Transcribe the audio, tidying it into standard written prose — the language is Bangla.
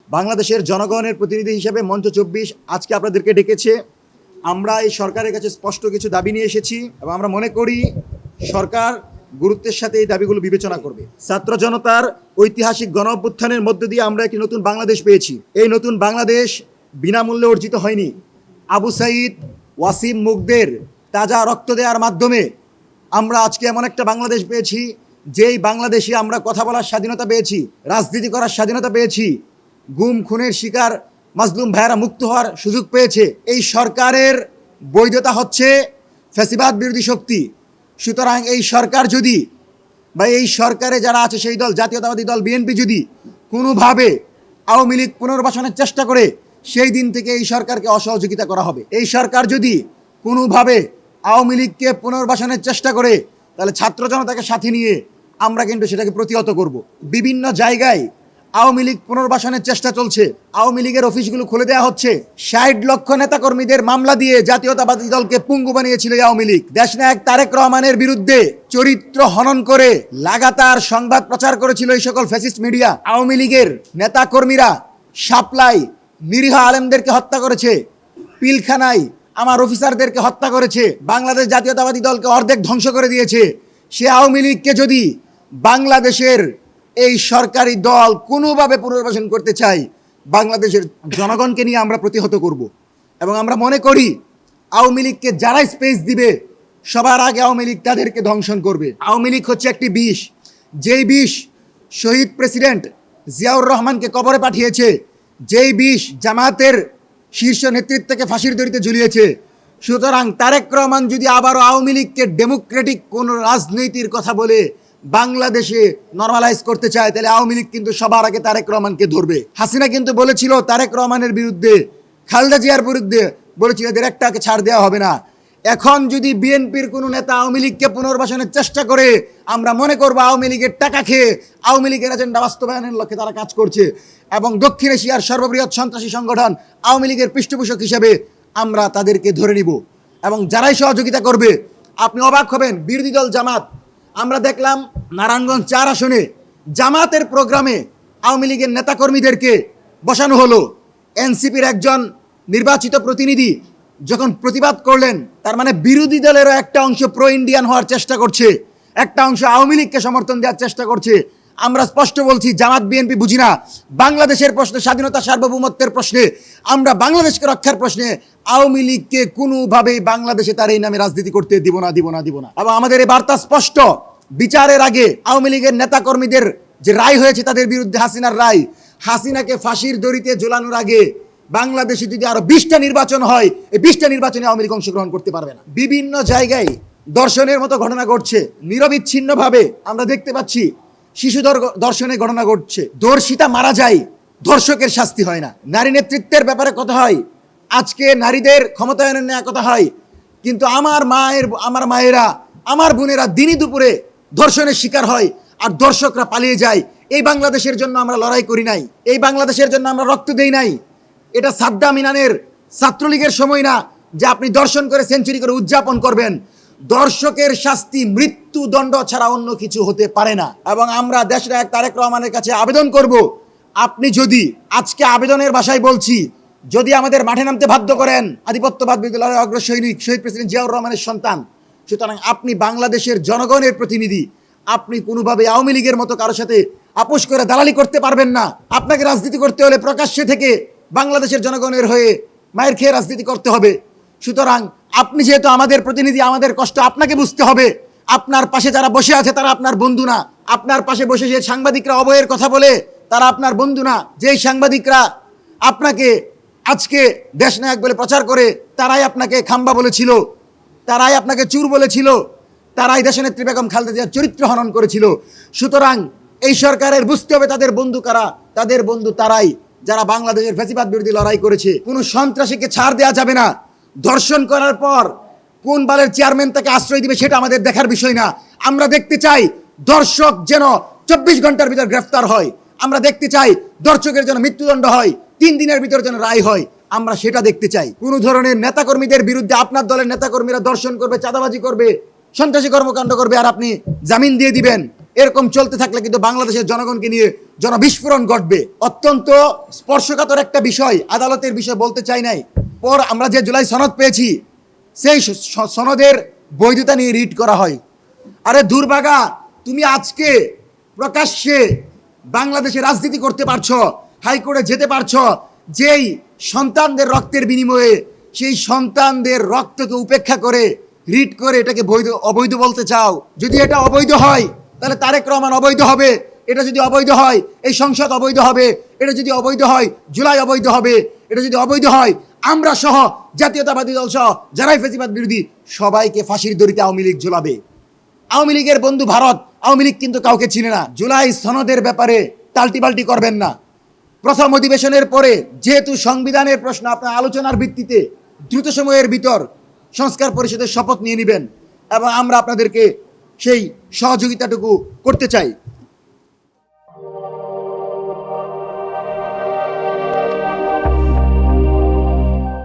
বাংলাদেশের জনগণের প্রতিনিধি হিসেবে মঞ্চ ২৪ আজকে আপনাদেরকে ডেকেছে। আমরা এই সরকারের কাছে স্পষ্ট কিছু দাবি নিয়ে এসেছি এবং আমরা মনে করি সরকার গুরুত্বের সাথে এই দাবিগুলো বিবেচনা করবে। ছাত্র জনতার ঐতিহাসিক গণ অভ্যুত্থানের মধ্য দিয়ে আমরা একটি নতুন বাংলাদেশ পেয়েছি। এই নতুন বাংলাদেশ বিনামূল্যে অর্জিত হয়নি। আবু সাঈদ, ওয়াসিম মুগদের তাজা রক্ত দেওয়ার মাধ্যমে আমরা আজকে এমন একটা বাংলাদেশ পেয়েছি, যেই বাংলাদেশে আমরা কথা বলার স্বাধীনতা পেয়েছি, রাজনীতি করার স্বাধীনতা পেয়েছি, গুম খুনের শিকার মাজলুম ভাইয়েরা মুক্ত হওয়ার সুযোগ পেয়েছে। এই সরকারের বৈধতা হচ্ছে ফ্যাসিবাদ বিরোধী শক্তি। সুতরাং এই সরকার যদি বা এই সরকারে যারা আছে সেই দল জাতীয়তাবাদী দল বিএনপি যদি কোনোভাবে আওয়ামী লীগ পুনর্বাসনের চেষ্টা করে, সেই দিন থেকে এই সরকারকে অসহযোগিতা করা হবে। এই সরকার যদি কোনোভাবে আওয়ামী লীগকে পুনর্বাসনের চেষ্টা করে, তাহলে ছাত্র জনতাকে সাথে নিয়ে আমরা কিন্তু সেটাকে প্রতিহত করব। বিভিন্ন জায়গায় আওয়ামী লীগ পুনর্বাসনের চেষ্টা চলছে। আওয়ামী লীগের অফিসগুলো খুলে দেওয়া হচ্ছে। ৬০ লক্ষ নেতাকর্মীদের মামলা দিয়ে জাতীয়তাবাদী দলকে পঙ্গু বানিয়েছিল আওয়ামী লীগ। দেশনায়ক তারেক রহমানের বিরুদ্ধে চরিত্র হনন করে লাগাতার সংবাদ প্রচার করেছিল এই সকল ফ্যাসিস্ট মিডিয়া। আওয়ামী লীগের নেতাকর্মীরা শাপলাই নিরীহ আলেমদেরকে হত্যা করেছে, পিলখানায় আমার অফিসারদেরকে হত্যা করেছে, বাংলাদেশ জাতীয়তাবাদী দলকে অর্ধেক ধ্বংস করে দিয়েছে। সে আওয়ামী লীগকে যদি বাংলাদেশের এই সরকারি দল কোনোভাবে পুনর্বাসন করতে চাই, বাংলাদেশের জনগণকে নিয়ে আমরা প্রতিহত করব। এবং আমরা মনে করি আওয়ামী লীগকে যারা স্পেস দিবে, সবার আগে আওয়ামী লীগ তাদেরকে ধ্বংসন করবে। আওয়ামী লীগ হচ্ছে একটি বিষ, যেই বিষ শহীদ প্রেসিডেন্ট জিয়াউর রহমানকে কবরে পাঠিয়েছে, যেই বিষ জামাতের শীর্ষ নেতৃত্বকে ফাঁসির দড়িতে ঝুলিয়েছে। সুতরাং তারেক রহমান যদি আবারও আওয়ামী লীগকে ডেমোক্রেটিক কোনো রাজনীতির কথা বলে বাংলাদেশে নরমালাইজ করতে চায়, তাহলে আওয়ামী লীগ কিন্তু সবার আগে তারেক রহমানকে ধরবে। হাসিনা কিন্তু বলেছিল তারেক রহমানের বিরুদ্ধে, খালেদা জিয়ার বিরুদ্ধে বলেছিল এদের একটাকে ছাড় দেওয়া হবে না। এখন যদি বিএনপির কোনো নেতা আওয়ামী লীগকে পুনর্বাসনের চেষ্টা করে, আমরা মনে করবো আওয়ামী লীগের টাকা খেয়ে আওয়ামী লীগের এজেন্ডা বাস্তবায়নের লক্ষ্যে তারা কাজ করছে। এবং দক্ষিণ এশিয়ার সর্ববৃহৎ সন্ত্রাসী সংগঠন আওয়ামী লীগের পৃষ্ঠপোষক হিসেবে আমরা তাদেরকে ধরে নিব। এবং যারাই সহযোগিতা করবে, আপনি অবাক হবেন, বিরোধী দল জামাত, আমরা দেখলাম নারায়ণগঞ্জ ৪ আসনে জামাতের প্রোগ্রামে আওয়ামী লীগের নেতাকর্মীদেরকে বসানো হলো। এনসিপির একজন নির্বাচিত প্রতিনিধি যখন প্রতিবাদ করলেন, তার মানে বিরোধী দলেরও একটা অংশ প্রো ইন্ডিয়ান হওয়ার চেষ্টা করছে, একটা অংশ আওয়ামী লীগকে সমর্থন দেওয়ার চেষ্টা করছে। আমরা স্পষ্ট বলছি, জামাত বিএনপি বুঝি না। বাংলাদেশের প্রশ্নে, স্বাধীনতা সার্বভৌমত্বের প্রশ্নে, আমরা বাংলাদেশকে রক্ষার প্রশ্নে আওয়ামী লীগকে কোনোভাবেই বাংলাদেশে তার এই নামে রাজনীতি করতে দিব না। এবং আমাদের এই বার্তা স্পষ্ট, বিচারের আগে আওয়ামী লীগের নেতাকর্মীদের যে রায় হয়েছে তাদের বিরুদ্ধে, হাসিনার রায়, হাসিনাকে ফাঁসির দড়িতে ঝোলানোর আগে বাংলাদেশে যদি আরো 20টা নির্বাচন হয়, এই 20টা নির্বাচনে আওয়ামী লীগ অংশগ্রহণ করতে পারবে না। বিভিন্ন জায়গায় দর্শনের মতো ঘটনা ঘটছে, নিরবিচ্ছিন্নভাবে আমরা দেখতে পাচ্ছি শিশু দর্শনের ঘটনা ঘটছে। ধর্ষিতা মারা যায়, ধর্ষকের শাস্তি হয় না। নারী নেতৃত্বের ব্যাপারে কথা হয়, আজকে নারীদের ক্ষমতায়নের নিয়ে কথা হয়, কিন্তু আমার মায়েরা, আমার বোনেরা দিনই দুপুরে ধর্ষণের শিকার হয় আর দর্শকরা পালিয়ে যায়। এই বাংলাদেশের জন্য আমরা লড়াই করি নাই, এই বাংলাদেশের জন্য আমরা রক্ত দেই নাই। এটা সাদ্দাম ইনানের ছাত্রলীগের সময় না যে আপনি দর্শন করে সেঞ্চুরি করে উদযাপন করবেন। দর্শকের শাস্তি মৃত্যুদণ্ড ছাড়া অন্য কিছু হতে পারে না। এবং আমরা দেশনায়ক তারেক রহমানের কাছে আবেদন করব, আপনি যদি আজকে আবেদনের ভাষায় বলছি, যদি আমাদের মাঠে নামতে বাধ্য করেন, আধিপত্যবাদ বিরোধী লড়াইয়ের অগ্রসৈনিক শহীদ প্রেসিডেন্ট জিয়াউর রহমানের সন্তান, সুতরাং আপনি বাংলাদেশের জনগণের প্রতিনিধি, আপনি কোনোভাবে আওয়ামী লীগের মতো কারোর সাথে আপোষ করে দালালি করতে পারবেন না। আপনাকে রাজনীতি করতে হলে প্রকাশ্যে থেকে বাংলাদেশের জনগণের হয়ে মায়ের খেয়ে রাজনীতি করতে হবে। সুতরাং আপনি যেহেতু আমাদের প্রতিনিধি, আমাদের কষ্ট আপনাকে বুঝতে হবে। আপনার পাশে যারা বসে আছে তারা আপনার বন্ধু না। আপনার পাশে বসে যে সাংবাদিকরা অবয়ের কথা বলে, তারা আপনার বন্ধু না। যেই সাংবাদিকরা আপনাকে আজকে দেশনায়ক বলে প্রচার করে, তারাই আপনাকে খাম্বা বলেছিল, তারাই আপনাকে চুর বলেছিল, তারাই দেশনেত্রী বেগম খালেদা জিয়ার চরিত্র হনন করেছিল। সুতরাং এই সরকারের বুঝতে হবে তাদের বন্ধু কারা। তাদের বন্ধু তারাই যারা বাংলাদেশের ফ্যাসিবাদ বিরোধী লড়াই করেছে। কোনো সন্ত্রাসীকে ছাড় দেওয়া যাবে না। ধর্ষণ করার পর কোন বালের চেয়ারম্যান তাকে আশ্রয় দিবে সেটা আমাদের দেখার বিষয় না। আমরা দেখতে চাই ধর্ষক যেন 24 ঘন্টার ভিতর গ্রেফতার হয়। আমরা দেখতে চাই ধর্ষকের যেন মৃত্যুদণ্ড হয়, 3 দিনের ভিতর যেন রায় হয়। আমরা সেটা দেখতে চাই। কোনো ধরনের নেতাকর্মীদের বিরুদ্ধে, আপনার দলের নেতাকর্মীরা দর্শন করবে, চাঁদাবাজি করবে, সন্ত্রাসী কর্মকাণ্ড করবে, আর আপনি জামিন দিয়ে দিবেন, এরকম চলতে থাকলে কিন্তু বাংলাদেশের জনগণকে নিয়ে জনবিস্ফোরণ ঘটবে। অত্যন্ত স্পর্শকাতর একটা বিষয়, আদালতের বিষয় বলতে চাই নাই। পর আমরা যে জুলাই সনদ পেয়েছি, সেই সনদের বৈধতা নিয়ে রিট করা হয়। আরে দুর্ভাগা, তুমি আজকে প্রকাশ্যে বাংলাদেশে রাজনীতি করতে পারছো, হাইকোর্টে যেতে পারছো, যেই সন্তানদের রক্তের বিনিময়ে সেই সন্তানদের রক্তকে উপেক্ষা করে রিট করে এটাকে বৈধ অবৈধ বলতে চাও। যদি এটা অবৈধ হয় তাহলে তারেক রহমান অবৈধ হবে, এটা যদি অবৈধ হয় এই সংসদ অবৈধ হবে, এটা যদি অবৈধ হয় জুলাই অবৈধ হবে, এটা যদি অবৈধ হয় আমরা সহ জাতীয়তাবাদী দল সহ যারাই ফ্যাসিবাদ বিরোধী সবাইকে ফাঁসির দড়িতে আওয়ামী লীগ ঝুলাবে। আওয়ামী লীগের বন্ধু ভারত, আওয়ামী লীগ কিন্তু কাউকে চিনে না। জুলাই সনদের ব্যাপারে টাল্টিপাল্টি করবেন না। প্রথম অধিবেশনের পরে যেহেতু সংবিধানের প্রশ্ন, আপনার আলোচনার ভিত্তিতে দ্রুত সময়ের ভিতর সংস্কার পরিষদের শপথ নিয়ে নেবেন এবং আমরা আপনাদেরকে সেই সহযোগিতাটুকু করতে চাই।